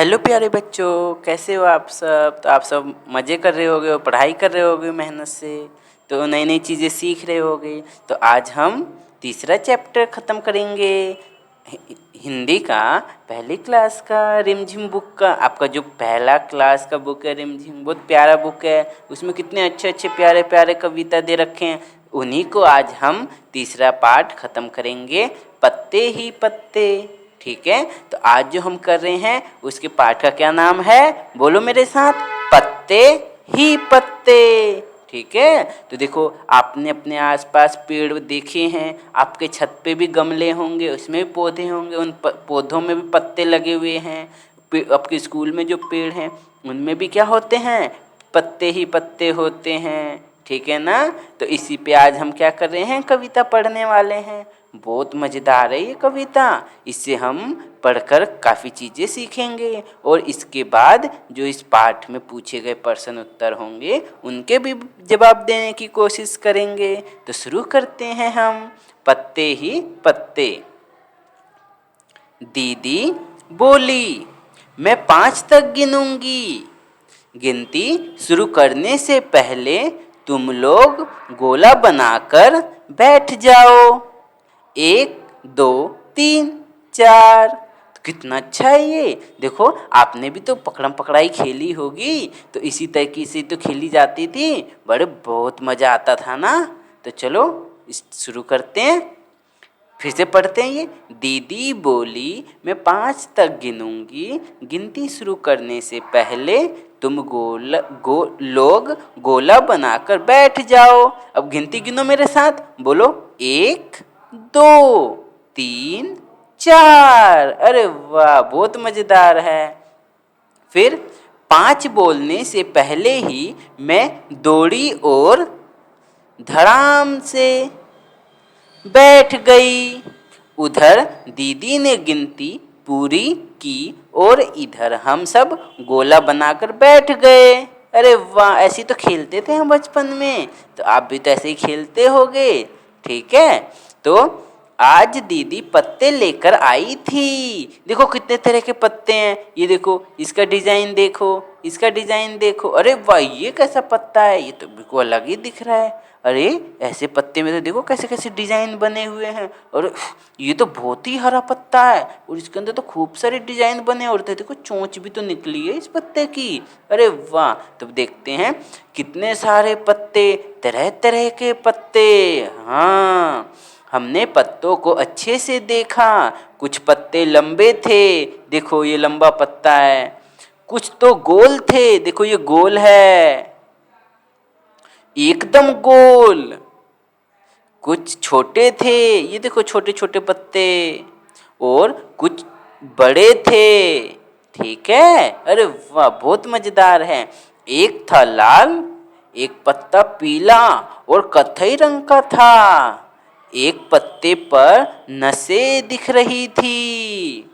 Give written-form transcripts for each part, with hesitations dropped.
Hello प्यारे बच्चों, कैसे हो आप सब। तो आप सब मज़े कर रहे होगे और पढ़ाई कर रहे होगे मेहनत से, तो नई नई चीज़ें सीख रहे होगे। तो आज हम तीसरा चैप्टर ख़त्म करेंगे हिंदी का, पहली क्लास का रिमझिम बुक का। आपका जो पहला क्लास का बुक है रिमझिम, बहुत प्यारा बुक है। उसमें कितने अच्छे अच्छे प्यारे प्यारे कविता दे रखे हैं। उन्हीं को आज हम तीसरा पार्ट ख़त्म करेंगे, पत्ते ही पत्ते। ठीक है, तो आज जो हम कर रहे हैं उसके पाठ का क्या नाम है, बोलो मेरे साथ, पत्ते ही पत्ते। ठीक है, तो देखो आपने अपने आसपास पेड़ देखे हैं, आपके छत पे भी गमले होंगे, उसमें भी पौधे होंगे, उन पौधों में भी पत्ते लगे हुए हैं। आपके स्कूल में जो पेड़ हैं उनमें भी क्या होते हैं, पत्ते ही पत्ते होते हैं। ठीक है ना। तो इसी पे आज हम क्या कर रहे हैं, कविता पढ़ने वाले हैं। बहुत मज़ेदार है ये कविता, इससे हम पढ़कर काफ़ी चीज़ें सीखेंगे और इसके बाद जो इस पाठ में पूछे गए प्रश्न उत्तर होंगे उनके भी जवाब देने की कोशिश करेंगे। तो शुरू करते हैं हम, पत्ते ही पत्ते। दीदी बोली, मैं 5 तक गिनूंगी। गिनती शुरू करने से पहले तुम लोग गोला बनाकर बैठ जाओ। 1 2 3 4। तो कितना अच्छा है ये। देखो आपने भी तो पकड़म पकड़ाई खेली होगी, तो इसी तरीके से तो खेली जाती थी, बड़े बहुत मज़ा आता था ना। तो चलो शुरू करते हैं, फिर से पढ़ते हैं ये। दीदी बोली, मैं 5 तक गिनूंगी। गिनती शुरू करने से पहले तुम लोग गोला बनाकर बैठ जाओ। अब गिनती गिनो मेरे साथ, बोलो 1 2 3 4। अरे वाह, बहुत मज़ेदार है। फिर 5 बोलने से पहले ही मैं दौड़ी और धड़ाम से बैठ गई। उधर दीदी ने गिनती पूरी की और इधर हम सब गोला बनाकर बैठ गए। अरे वाह, ऐसे तो खेलते थे हम बचपन में, तो आप भी तो ऐसे ही खेलते होगे। ठीक है, तो आज दीदी पत्ते लेकर आई थी। देखो कितने तरह के पत्ते हैं, ये देखो, इसका डिजाइन देखो, इसका डिजाइन देखो। अरे वाह, ये कैसा पत्ता है, ये तो बिल्कुल अलग ही दिख रहा है। अरे ऐसे पत्ते में तो देखो कैसे कैसे डिजाइन बने हुए हैं। और ये तो बहुत ही हरा पत्ता है और इसके अंदर तो खूब सारे डिजाइन बने और देखो चोंच भी तो निकली है इस पत्ते की। अरे वाह, तो देखते हैं कितने सारे पत्ते, तरह तरह के पत्ते। हाँ, हमने पत्तों को अच्छे से देखा। कुछ पत्ते लंबे थे, देखो ये लंबा पत्ता है। कुछ तो गोल थे, देखो ये गोल है, एकदम गोल। कुछ छोटे थे, ये देखो छोटे छोटे पत्ते, और कुछ बड़े थे। ठीक है, अरे वाह, बहुत मजेदार है। एक था लाल, एक पत्ता पीला और कत्थई रंग का था। एक पत्ते पर नसें दिख रही थी।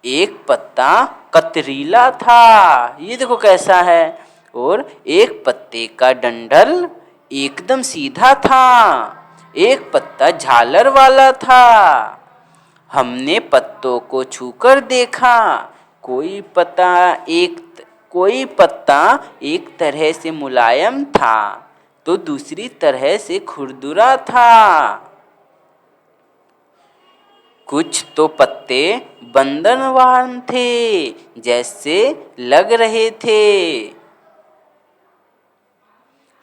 एक पत्ता कतरीला था, ये देखो कैसा है। और एक पत्ते का डंठल एकदम सीधा था। एक पत्ता झालर वाला था। हमने पत्तों को छूकर देखा। कोई पत्ता एक कोई पत्ता एक तरह से मुलायम था तो दूसरी तरह से खुरदुरा था। कुछ तो पत्ते बंदरवान थे, जैसे लग रहे थे।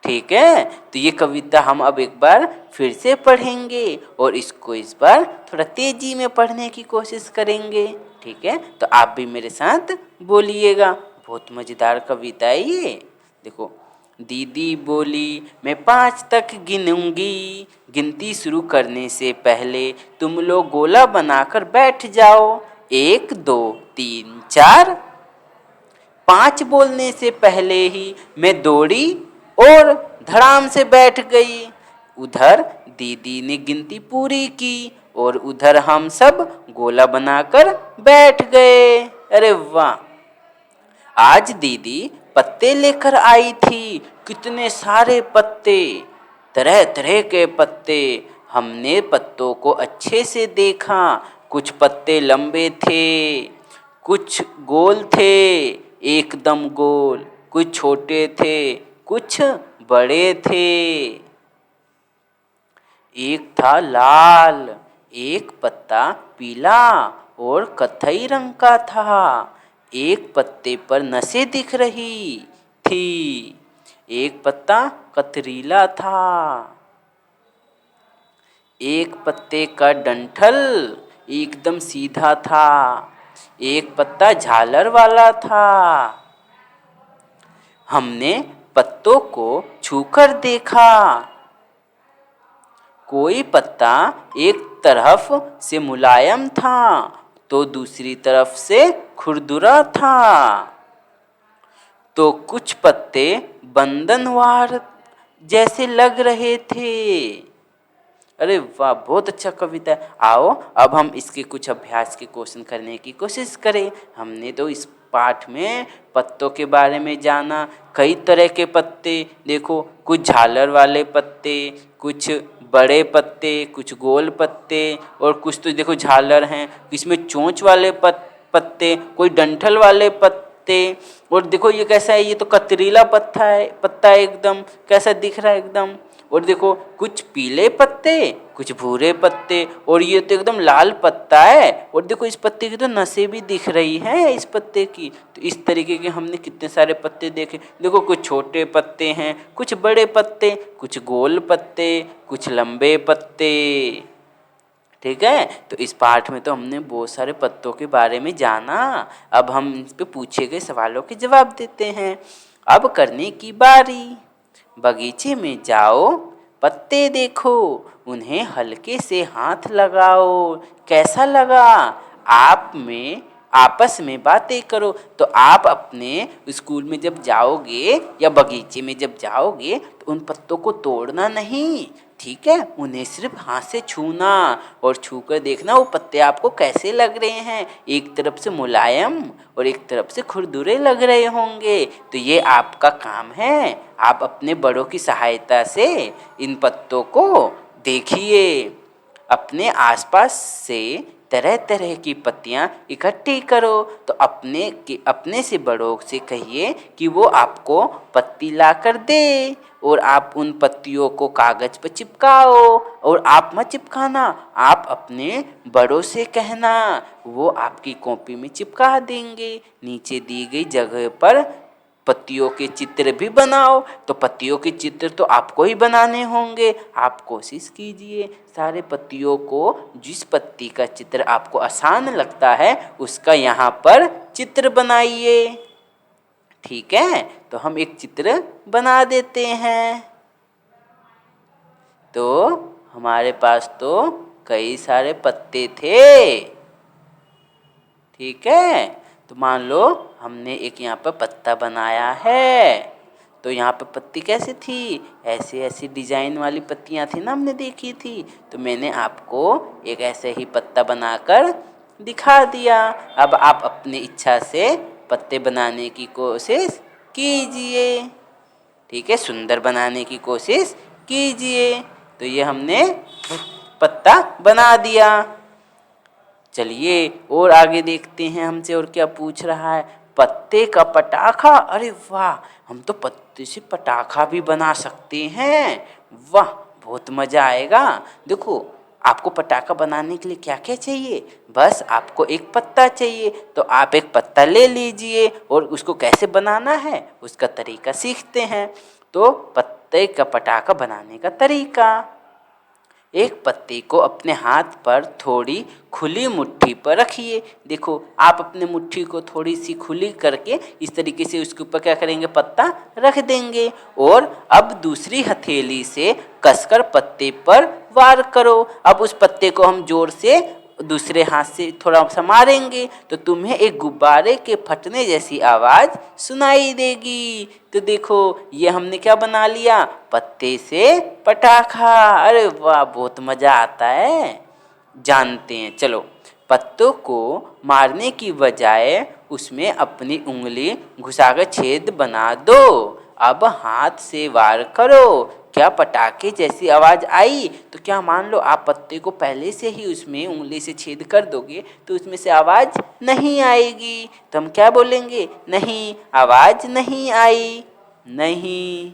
ठीक है, तो ये कविता हम अब एक बार फिर से पढ़ेंगे और इसको इस बार थोड़ा तेजी में पढ़ने की कोशिश करेंगे। ठीक है, तो आप भी मेरे साथ बोलिएगा, बहुत मज़ेदार कविता है ये। देखो, दीदी बोली, मैं 5 तक गिनूंगी। गिनती शुरू करने से पहले तुम लोग गोला बनाकर बैठ जाओ। 1 2 3 4। 5 बोलने से पहले ही मैं दौड़ी और धड़ाम से बैठ गई। उधर दीदी ने गिनती पूरी की और उधर हम सब गोला बनाकर बैठ गए। अरे वाह, आज दीदी पत्ते लेकर आई थी। कितने सारे पत्ते, तरह तरह के पत्ते। हमने पत्तों को अच्छे से देखा। कुछ पत्ते लंबे थे, कुछ गोल थे एकदम गोल, कुछ छोटे थे कुछ बड़े थे। एक था लाल, एक पत्ता पीला और कत्थई रंग का था। एक पत्ते पर नसें दिख रही थी, एक पत्ता कतरीला था। एक पत्ते का डंठल एकदम सीधा था, एक पत्ता झालर वाला था। हमने पत्तों को छूकर देखा, कोई पत्ता एक तरफ से मुलायम था तो दूसरी तरफ से खुरदुरा था। तो कुछ पत्ते बंधनवार जैसे लग रहे थे। अरे वाह, बहुत अच्छा कविता है। आओ अब हम इसके कुछ अभ्यास के क्वेश्चन करने की कोशिश करें। हमने तो इस पाठ में पत्तों के बारे में जाना, कई तरह के पत्ते, देखो कुछ झालर वाले पत्ते, कुछ बड़े पत्ते, कुछ गोल पत्ते और कुछ तो देखो झालर हैं, इसमें चोंच वाले पत्ते, कोई डंठल वाले पत्ते। और देखो ये कैसा है, ये तो कतरीला पत्ता है, पत्ता एकदम कैसा दिख रहा है एकदम। और देखो कुछ पीले पत्ते कुछ भूरे पत्ते और ये तो एकदम लाल पत्ता है। और देखो इस पत्ते की तो नसें भी दिख रही हैं इस पत्ते की। तो इस तरीके के हमने कितने सारे पत्ते देखे। देखो कुछ छोटे पत्ते हैं, कुछ बड़े पत्ते, कुछ गोल पत्ते, कुछ लंबे पत्ते। ठीक है, तो इस पाठ में तो हमने बहुत सारे पत्तों के बारे में जाना। अब हम इस पे पूछे गए सवालों के जवाब देते हैं। अब करने की बारी। बगीचे में जाओ, पत्ते देखो, उन्हें हल्के से हाथ लगाओ, कैसा लगा? आप में आपस में बातें करो। तो आप अपने स्कूल में जब जाओगे या बगीचे में जब जाओगे तो उन पत्तों को तोड़ना नहीं, ठीक है, उन्हें सिर्फ हाथ से छूना और छूकर देखना वो पत्ते आपको कैसे लग रहे हैं। एक तरफ से मुलायम और एक तरफ से खुरदुरे लग रहे होंगे। तो ये आपका काम है, आप अपने बड़ों की सहायता से इन पत्तों को देखिए। अपने आसपास से तरह तरह की पत्तियां इकट्ठी करो। तो अपने से बड़ों से कहिए कि वो आपको पत्ती ला कर दे और आप उन पत्तियों को कागज पर चिपकाओ। और आप मत चिपकाना, आप अपने बड़ों से कहना, वो आपकी कॉपी में चिपका देंगे। नीचे दी गई जगह पर पत्तियों के चित्र भी बनाओ। तो पत्तियों के चित्र तो आपको ही बनाने होंगे। आप कोशिश कीजिए सारे पत्तियों को, जिस पत्ती का चित्र आपको आसान लगता है उसका यहाँ पर चित्र बनाइए। ठीक है, तो हम एक चित्र बना देते हैं। तो हमारे पास तो कई सारे पत्ते थे। ठीक है, तो मान लो हमने एक यहाँ पर पत्ता बनाया है। तो यहाँ पर पत्ती कैसी थी, ऐसी ऐसी डिजाइन वाली पत्तियाँ थी ना, हमने देखी थी। तो मैंने आपको एक ऐसे ही पत्ता बनाकर दिखा दिया। अब आप अपनी इच्छा से पत्ते बनाने की कोशिश कीजिए। ठीक है, सुंदर बनाने की कोशिश कीजिए। तो ये हमने पत्ता बना दिया। चलिए और आगे देखते हैं हमसे और क्या पूछ रहा है। पत्ते का पटाखा, अरे वाह, हम तो पत्ते से पटाखा भी बना सकते हैं। वाह, बहुत मज़ा आएगा। देखो आपको पटाखा बनाने के लिए क्या क्या चाहिए, बस आपको एक पत्ता चाहिए। तो आप एक पत्ता ले लीजिए और उसको कैसे बनाना है उसका तरीका सीखते हैं। तो पत्ते का पटाखा बनाने का तरीका, एक पत्ते को अपने हाथ पर थोड़ी खुली मुट्ठी पर रखिए। देखो आप अपने मुट्ठी को थोड़ी सी खुली करके इस तरीके से उसके ऊपर क्या करेंगे, पत्ता रख देंगे। और अब दूसरी हथेली से कसकर पत्ते पर वार करो। अब उस पत्ते को हम जोर से दूसरे हाथ से थोड़ा सा मारेंगे तो तुम्हें एक गुब्बारे के फटने जैसी आवाज़ सुनाई देगी। तो देखो ये हमने क्या बना लिया, पत्ते से पटाखा। अरे वाह, बहुत मज़ा आता है। जानते हैं, चलो पत्तों को मारने की बजाय उसमें अपनी उंगली घुसाकर छेद बना दो। अब हाथ से वार करो, क्या पटाखे जैसी आवाज़ आई? तो क्या मान लो आप पत्ते को पहले से ही उसमें उंगली से छेद कर दोगे तो उसमें से आवाज़ नहीं आएगी। तो हम क्या बोलेंगे? नहीं, आवाज़ नहीं आई। नहीं,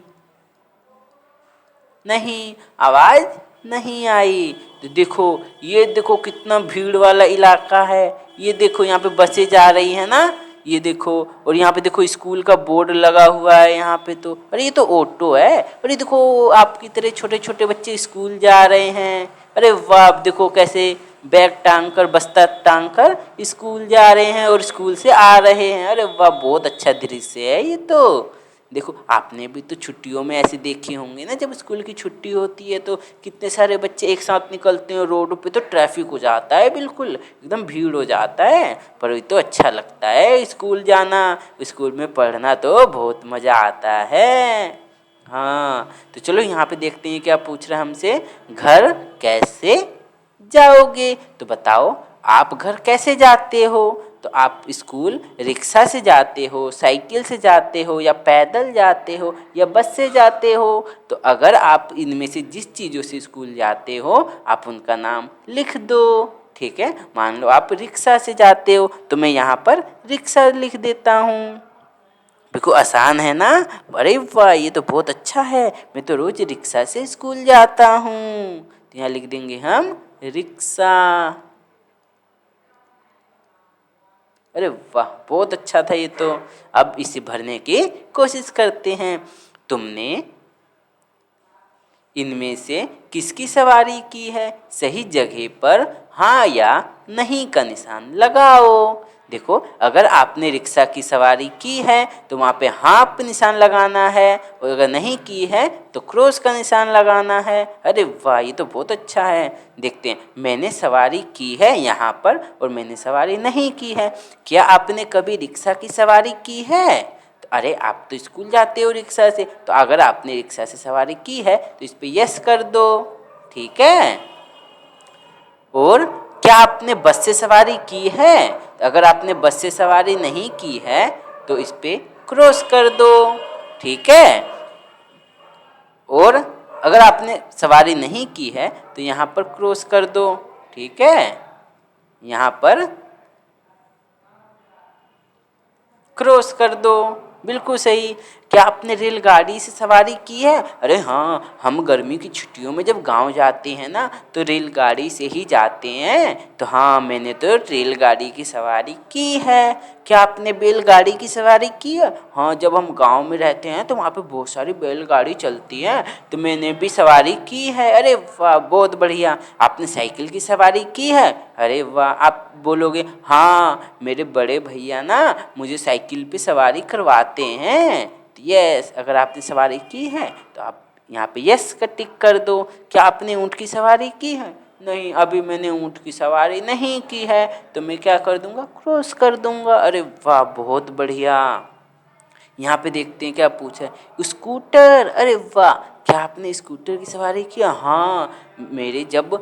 नहीं, आवाज़ नहीं आई। तो देखो, ये देखो कितना भीड़ वाला इलाका है। ये देखो यहाँ पे बसें जा रही है ना, ये देखो। और यहाँ पे देखो स्कूल का बोर्ड लगा हुआ है यहाँ पे। तो अरे ये तो ऑटो है। अरे देखो आपकी तरह छोटे छोटे बच्चे स्कूल जा रहे हैं। अरे वाह, आप देखो कैसे बैग टांग कर, बस्ता टांग कर स्कूल जा रहे हैं और स्कूल से आ रहे हैं। अरे वाह, बहुत अच्छा दृश्य है ये तो। देखो आपने भी तो छुट्टियों में ऐसे देखे होंगे ना, जब स्कूल की छुट्टी होती है तो कितने सारे बच्चे एक साथ निकलते हैं रोड पे, तो ट्रैफिक हो जाता है, बिल्कुल एकदम भीड़ हो जाता है। पर ये तो अच्छा लगता है स्कूल जाना, स्कूल में पढ़ना तो बहुत मज़ा आता है। हाँ, तो चलो यहाँ पे देखते हैं क्या पूछ रहा है हमसे। घर कैसे जाओगे? तो बताओ आप घर कैसे जाते हो? तो आप स्कूल रिक्शा से जाते हो, साइकिल से जाते हो, या पैदल जाते हो, या बस से जाते हो? तो अगर आप इनमें से जिस चीज़ों से स्कूल जाते हो आप उनका नाम लिख दो। ठीक है, मान लो आप रिक्शा से जाते हो तो मैं यहाँ पर रिक्शा लिख देता हूँ। बिल्कुल आसान है ना? अरे वाह, ये तो बहुत अच्छा है, मैं तो रोज रिक्शा से स्कूल जाता हूँ। तो यहाँ लिख देंगे हम रिक्शा। अरे वाह, बहुत अच्छा था ये तो। अब इसे भरने की कोशिश करते हैं। तुमने इनमें से किसकी सवारी की है? सही जगह पर हाँ या नहीं का निशान लगाओ। देखो, अगर आपने रिक्शा की सवारी की है तो वहाँ पे हाँ पे निशान लगाना है, और अगर नहीं की है तो क्रॉस का निशान लगाना है। अरे वाह, ये तो बहुत अच्छा है। देखते हैं, मैंने सवारी की है यहाँ पर और मैंने सवारी नहीं की है। क्या आपने कभी रिक्शा की सवारी की है? तो अरे आप तो स्कूल जाते हो रिक्शा से, तो अगर आपने रिक्शा से सवारी की है तो इस पे यस कर दो। ठीक है। और क्या आपने बस से सवारी की है? तो अगर आपने बस से सवारी नहीं की है तो इस पे क्रॉस कर दो। ठीक है। और अगर आपने सवारी नहीं की है तो यहाँ पर क्रॉस कर दो। ठीक है, यहाँ पर क्रॉस कर दो। बिल्कुल सही। क्या आपने रेलगाड़ी से सवारी की है? अरे हाँ, हम गर्मी की छुट्टियों में जब गांव जाते हैं ना तो रेलगाड़ी से ही जाते हैं। तो हाँ, मैंने तो रेलगाड़ी की सवारी की है। क्या आपने बैलगाड़ी की सवारी की है? हाँ, जब हम गांव में रहते हैं तो वहाँ पे बहुत सारी बैलगाड़ी चलती हैं, तो मैंने भी सवारी की है। अरे वाह, बहुत बढ़िया। आपने साइकिल की सवारी की है? अरे वाह, आप बोलोगे हाँ, मेरे बड़े भैया ना मुझे साइकिल पे सवारी करवाते हैं। तो यस, अगर आपने सवारी की है तो आप यहाँ पे यस का टिक कर दो। क्या आपने ऊँट की सवारी की है? नहीं, अभी मैंने ऊँट की सवारी नहीं की है, तो मैं क्या कर दूंगा? क्रॉस कर दूंगा। अरे वाह, बहुत बढ़िया। यहाँ पे देखते हैं क्या पूछा है। स्कूटर। अरे वाह, क्या आपने स्कूटर की सवारी किया? हाँ, मेरे जब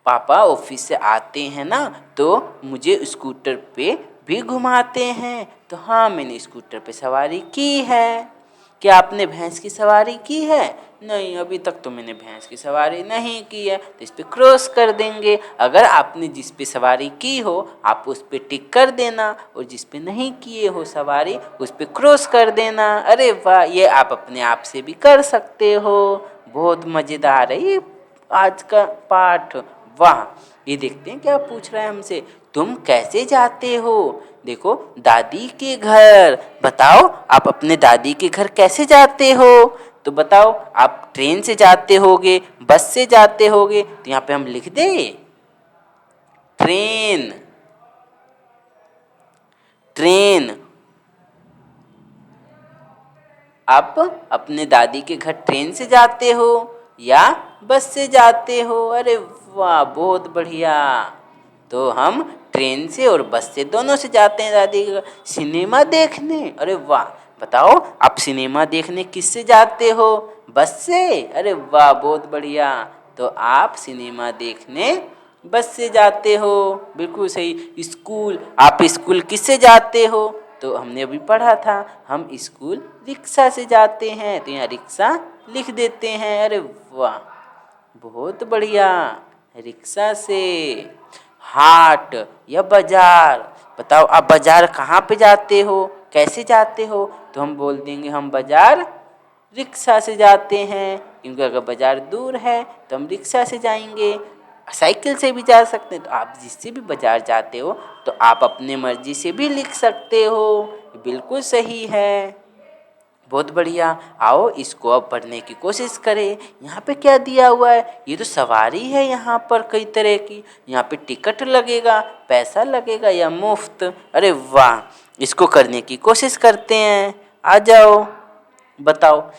पापा ऑफिस से आते हैं ना तो मुझे स्कूटर पे भी घुमाते हैं। तो हाँ, मैंने स्कूटर पे सवारी की है। क्या आपने भैंस की सवारी की है? नहीं, अभी तक तो मैंने भैंस की सवारी नहीं की है, तो इस पे क्रॉस कर देंगे। अगर आपने जिस पे सवारी की हो आप उस पे टिक कर देना, और जिस पे नहीं किए हो सवारी उस पे क्रॉस कर देना। अरे वाह, ये आप अपने आप से भी कर सकते हो। बहुत मज़ेदार है ये आज का पाठ। वाह, ये देखते हैं क्या पूछ रहा है हमसे। तुम कैसे जाते हो? देखो, दादी के घर। बताओ आप अपने दादी के घर कैसे जाते हो? तो बताओ, आप ट्रेन से जाते होगे, बस से जाते होगे? तो यहाँ पे हम लिख दे ट्रेन। ट्रेन। आप अपने दादी के घर ट्रेन से जाते हो या बस से जाते हो? अरे वाह, बहुत बढ़िया। तो हम ट्रेन से और बस से दोनों से जाते हैं दादी के घर। सिनेमा देखने। अरे वाह, बताओ आप सिनेमा देखने किससे जाते हो? बस से? अरे वाह, बहुत बढ़िया। तो आप सिनेमा देखने बस से जाते हो। बिल्कुल सही। स्कूल, आप स्कूल किससे जाते हो? तो हमने अभी पढ़ा था, हम स्कूल रिक्शा से जाते हैं। तो यहाँ रिक्शा लिख देते हैं। अरे वाह, बहुत बढ़िया। रिक्शा से हाट या बाजार। बताओ आप बाजार कहाँ पे जाते हो, कैसे जाते हो? तो हम बोल देंगे हम बाजार रिक्शा से जाते हैं, क्योंकि अगर बाजार दूर है तो हम रिक्शा से जाएंगे। साइकिल से भी जा सकते हैं, तो आप जिससे भी बाजार जाते हो तो आप अपने मर्जी से भी लिख सकते हो। बिल्कुल सही है, बहुत बढ़िया। आओ इसको अब पढ़ने की कोशिश करें। यहाँ पे क्या दिया हुआ है? ये तो सवारी है यहाँ पर कई तरह की। यहाँ पे टिकट लगेगा, पैसा लगेगा या मुफ्त। अरे वाह, इसको करने की कोशिश करते हैं। आ जाओ, बताओ।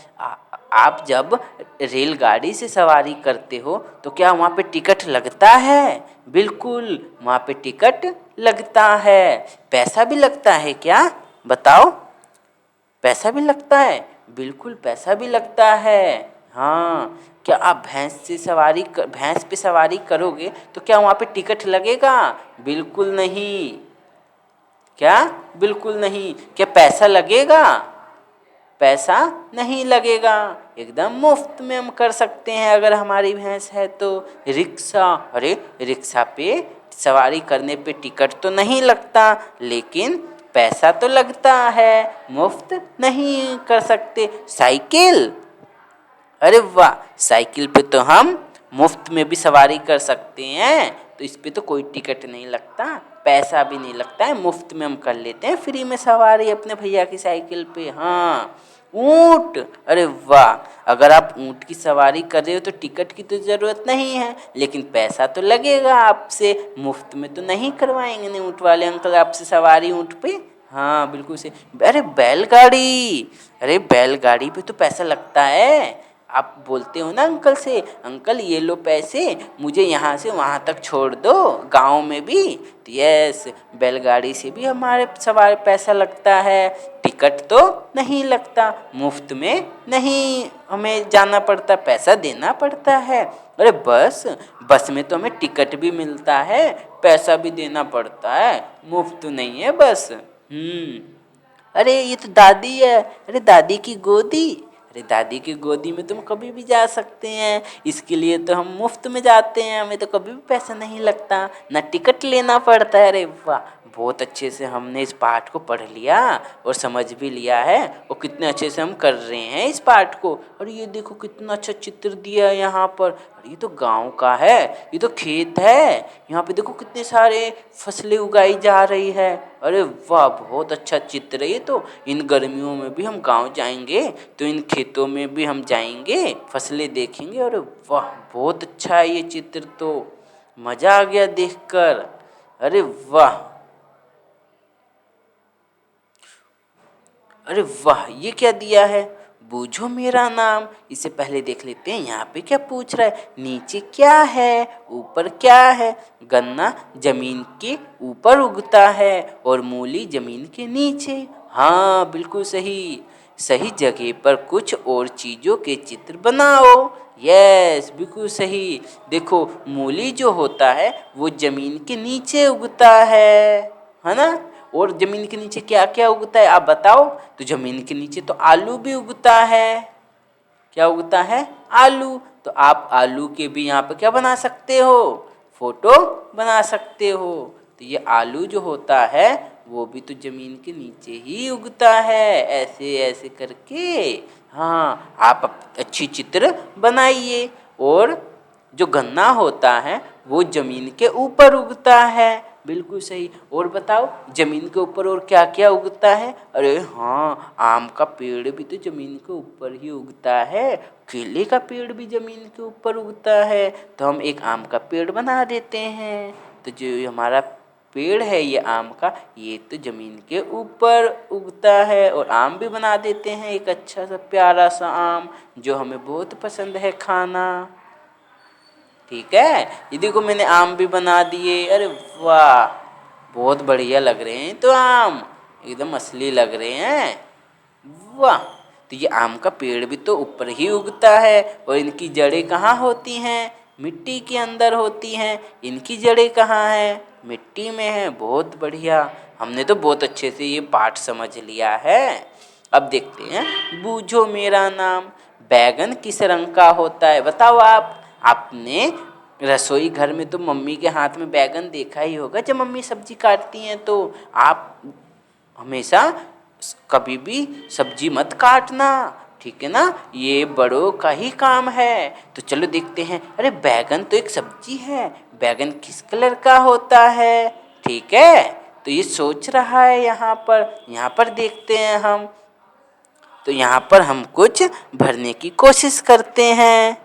आप जब रेलगाड़ी से सवारी करते हो तो क्या वहाँ पे टिकट लगता है? बिल्कुल, वहाँ पे टिकट लगता है। पैसा भी लगता है क्या? बताओ। पैसा भी लगता है, बिल्कुल पैसा भी लगता है। हाँ, क्या आप भैंस पे सवारी करोगे तो क्या वहाँ पे टिकट लगेगा? बिल्कुल नहीं। क्या? बिल्कुल नहीं। क्या पैसा लगेगा? पैसा नहीं लगेगा, एकदम मुफ्त में हम कर सकते हैं अगर हमारी भैंस है तो। रिक्शा, अरे रिक्शा पे सवारी करने पे टिकट तो नहीं लगता, लेकिन पैसा तो लगता है, मुफ्त नहीं कर सकते। साइकिल, अरे वाह, साइकिल पे तो हम मुफ्त में भी सवारी कर सकते हैं, तो इस पे तो कोई टिकट नहीं लगता, पैसा भी नहीं लगता है, मुफ्त में हम कर लेते हैं फ्री में सवारी अपने भैया की साइकिल पे। हाँ, ऊँट, अरे वाह, अगर आप ऊँट की सवारी कर रहे हो तो टिकट की तो ज़रूरत नहीं है, लेकिन पैसा तो लगेगा आपसे, मुफ्त में तो नहीं करवाएंगे ना ऊँट वाले अंकल आपसे सवारी ऊँट पे। हाँ बिल्कुल से। अरे बैलगाड़ी, अरे बैलगाड़ी पे तो पैसा लगता है। आप बोलते हो ना अंकल से, अंकल ये लो पैसे, मुझे यहाँ से वहाँ तक छोड़ दो गांव में भी, तो यस, बैलगाड़ी से भी हमारे सवार पैसा लगता है, टिकट तो नहीं लगता, मुफ्त में नहीं हमें जाना पड़ता, पैसा देना पड़ता है। अरे बस में तो हमें टिकट भी मिलता है, पैसा भी देना पड़ता है, मुफ्त नहीं है बस। अरे ये तो दादी है, अरे दादी की गोदी, अरे दादी की गोदी में तुम कभी भी जा सकते हैं, इसके लिए तो हम मुफ्त में जाते हैं, हमें तो कभी भी पैसा नहीं लगता, ना टिकट लेना पड़ता है। अरे वाह, बहुत अच्छे से हमने इस पाठ को पढ़ लिया और समझ भी लिया है, और कितने अच्छे से हम कर रहे हैं इस पाठ को। और ये देखो कितना अच्छा चित्र दिया है यहाँ पर, और ये तो गांव का है, ये तो खेत है, यहाँ पे देखो कितने सारे फसलें उगाई जा रही है। अरे वाह, बहुत अच्छा चित्र है ये तो। इन गर्मियों में भी हम गांव जाएंगे तो इन खेतों में भी हम जाएंगे, फसलें देखेंगे। अरे वाह, बहुत अच्छा है ये चित्र, तो मज़ा आ गया देखकर। अरे वाह, अरे वाह, ये क्या दिया है? बूझो मेरा नाम। इससे पहले देख लेते हैं यहाँ पे क्या पूछ रहा है। नीचे क्या है, ऊपर क्या है? गन्ना जमीन के ऊपर उगता है और मूली जमीन के नीचे। हाँ बिल्कुल सही। सही जगह पर कुछ और चीज़ों के चित्र बनाओ। यस, बिल्कुल सही। देखो, मूली जो होता है वो जमीन के नीचे उगता है ना? और जमीन के नीचे क्या क्या उगता है आप बताओ? तो जमीन के नीचे तो आलू भी उगता है। क्या उगता है? आलू। तो आप आलू के भी यहाँ पे क्या बना सकते हो? फोटो बना सकते हो। तो ये आलू जो होता है वो भी तो जमीन के नीचे ही उगता है, ऐसे ऐसे करके। हाँ, आप अच्छी चित्र बनाइए। और जो गन्ना होता है वो जमीन के ऊपर उगता है। बिल्कुल सही। और बताओ, जमीन के ऊपर और क्या क्या उगता है? अरे हाँ, आम का पेड़ भी तो जमीन के ऊपर ही उगता है, केले का पेड़ भी जमीन के ऊपर उगता है। तो हम एक आम का पेड़ बना देते हैं। तो जो हमारा पेड़ है ये आम का, ये तो जमीन के ऊपर उगता है। और आम भी बना देते हैं, एक अच्छा सा प्यारा सा आम जो हमें बहुत पसंद है खाना। ठीक है, ये देखो मैंने आम भी बना दिए। अरे वाह, बहुत बढ़िया लग रहे हैं तो आम, एकदम असली लग रहे हैं। वाह, तो ये आम का पेड़ भी तो ऊपर ही उगता है, और इनकी जड़ें कहाँ होती हैं? मिट्टी के अंदर होती हैं। इनकी जड़ें कहाँ हैं? मिट्टी में है। बहुत बढ़िया, हमने तो बहुत अच्छे से ये पाठ समझ लिया है। अब देखते हैं, बूझो मेरा नाम। बैगन किस रंग का होता है? बताओ आप। आपने रसोई घर में तो मम्मी के हाथ में बैगन देखा ही होगा जब मम्मी सब्जी काटती हैं, तो आप हमेशा कभी भी सब्जी मत काटना, ठीक है ना? ये बड़ों का ही काम है। तो चलो देखते हैं। अरे बैगन तो एक सब्जी है, बैगन किस कलर का होता है? ठीक है, तो ये सोच रहा है यहाँ पर देखते हैं हम। तो यहाँ पर हम कुछ भरने की कोशिश करते हैं,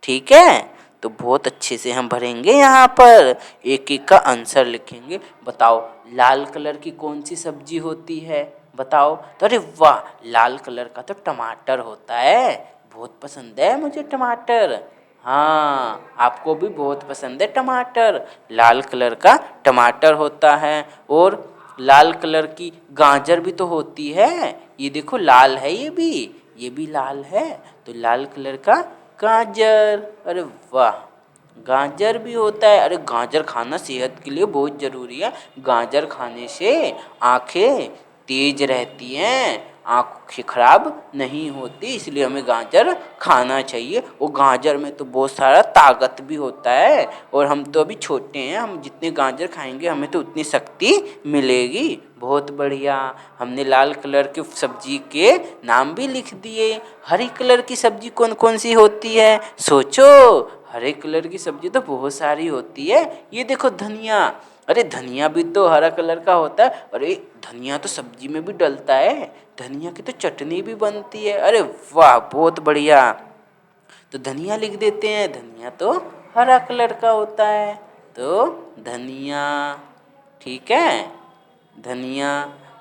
ठीक है? तो बहुत अच्छे से हम भरेंगे, यहाँ पर एक एक का आंसर लिखेंगे। बताओ लाल कलर की कौन सी सब्जी होती है? बताओ तो। अरे वाह, लाल कलर का तो टमाटर होता है। बहुत पसंद है मुझे टमाटर। हाँ, आपको भी बहुत पसंद है टमाटर। लाल कलर का टमाटर होता है। और लाल कलर की गाजर भी तो होती है। ये देखो लाल है, ये भी लाल है। तो लाल कलर का गाजर। अरे वाह, गाजर भी होता है। अरे गाजर खाना सेहत के लिए बहुत ज़रूरी है। गाजर खाने से आँखें तेज रहती हैं, आँखें खराब नहीं होती, इसलिए हमें गाजर खाना चाहिए। और गाजर में तो बहुत सारा ताकत भी होता है। और हम तो अभी छोटे हैं, हम जितने गाजर खाएंगे हमें तो उतनी शक्ति मिलेगी। बहुत बढ़िया, हमने लाल कलर के सब्जी के नाम भी लिख दिए। हरी कलर की सब्जी कौन कौन सी होती है? सोचो। हरे कलर की सब्जी तो बहुत सारी होती है। ये देखो धनिया। अरे धनिया भी तो हरा कलर का होता है। अरे धनिया तो सब्जी में भी डलता है, धनिया की तो चटनी भी बनती है। अरे वाह, बहुत बढ़िया। तो धनिया लिख देते हैं, धनिया तो हरा कलर का होता है। तो धनिया, ठीक है, धनिया।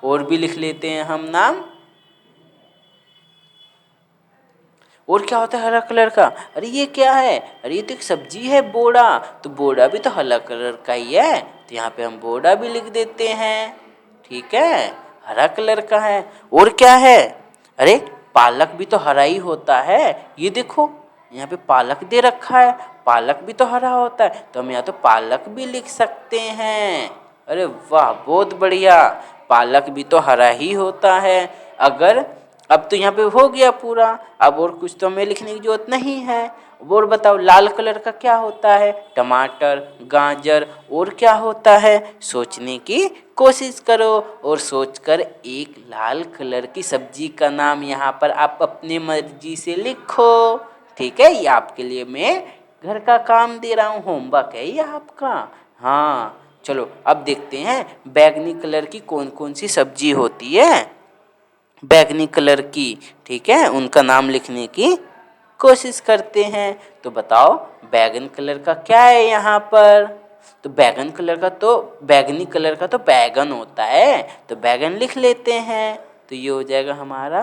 और भी लिख लेते हैं हम नाम। और क्या होता है हरा कलर का? अरे ये क्या है? अरे ये तो एक सब्जी है, बोड़ा। तो बोड़ा भी तो हरा कलर का ही है, तो यहाँ पे हम बोड़ा भी लिख देते हैं, ठीक है, हरा कलर का है। और क्या है? अरे पालक भी तो हरा ही होता है। ये देखो यहाँ पे पालक दे रखा है, पालक भी तो हरा होता है, तो हम यहाँ तो पालक भी लिख सकते हैं। अरे वाह, बहुत बढ़िया, पालक भी तो हरा ही होता है। अगर अब तो यहाँ पे हो गया पूरा, अब और कुछ तो हमें लिखने की जरूरत नहीं है। और बताओ लाल कलर का क्या होता है? टमाटर, गाजर। और क्या होता है? सोचने की कोशिश करो और सोचकर एक लाल कलर की सब्जी का नाम यहाँ पर आप अपनी मर्जी से लिखो, ठीक है? ये आपके लिए मैं घर का काम दे रहा हूँ, होमवर्क है ये आपका। हाँ चलो, अब देखते हैं बैगनी कलर की कौन कौन सी सब्जी होती है। बैगनी कलर की, ठीक है, उनका नाम लिखने की कोशिश करते हैं। तो बताओ बैगन कलर का क्या है यहाँ पर? तो बैगन कलर का तो, बैगनी कलर का तो बैगन होता है, तो बैगन लिख लेते हैं। तो ये हो जाएगा हमारा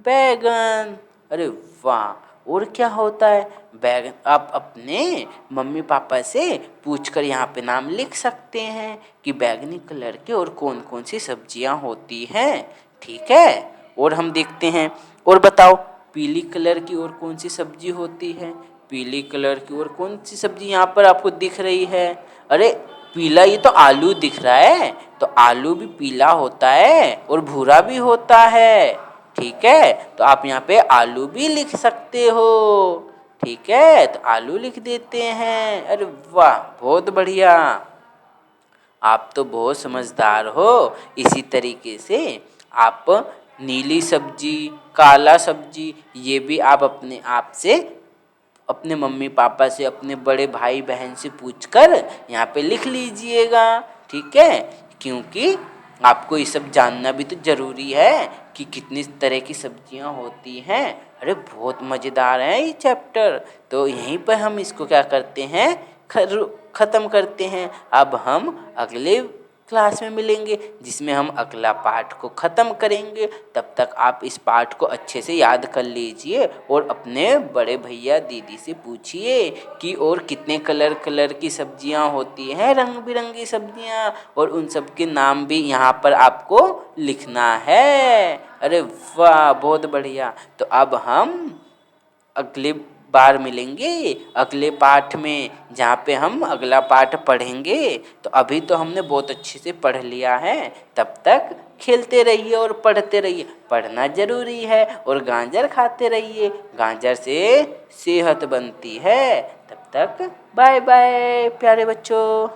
बैगन। अरे वाह, और क्या होता है? बैगन आप अपने मम्मी पापा से पूछकर यहाँ पे नाम लिख सकते हैं कि बैगनी कलर के और कौन कौन सी सब्जियाँ होती हैं, ठीक है? और हम देखते हैं। और बताओ पीली कलर की और कौन सी सब्जी होती है? पीली कलर की और कौन सी सब्जी यहाँ पर आपको दिख रही है? अरे पीला, ये तो आलू दिख रहा है, तो आलू भी पीला होता है और भूरा भी होता है, ठीक है? तो आप यहाँ पे आलू भी लिख सकते हो, ठीक है? तो आलू लिख देते हैं। अरे वाह, बहुत बढ़िया, आप तो बहुत समझदार हो। इसी तरीके से आप नीली सब्जी, काला सब्जी, ये भी आप अपने आप से, अपने मम्मी पापा से, अपने बड़े भाई बहन से पूछकर यहाँ पे लिख लीजिएगा, ठीक है? क्योंकि आपको ये सब जानना भी तो ज़रूरी है कि कितनी तरह की सब्जियाँ होती हैं। अरे बहुत मज़ेदार है ये चैप्टर। तो यहीं पर हम इसको क्या करते हैं, ख़त्म करते हैं। अब हम अगले क्लास में मिलेंगे जिसमें हम अगला पाठ को ख़त्म करेंगे। तब तक आप इस पाठ को अच्छे से याद कर लीजिए और अपने बड़े भैया दीदी से पूछिए कि और कितने कलर की सब्जियां होती हैं, रंग बिरंगी सब्जियां, और उन सब के नाम भी यहाँ पर आपको लिखना है। अरे वाह, बहुत बढ़िया। तो अब हम अगले बार मिलेंगे अगले पाठ में, जहाँ पे हम अगला पाठ पढ़ेंगे। तो अभी तो हमने बहुत अच्छे से पढ़ लिया है, तब तक खेलते रहिए और पढ़ते रहिए। पढ़ना जरूरी है और गाजर खाते रहिए, गाजर से सेहत बनती है। तब तक बाय बाय प्यारे बच्चों।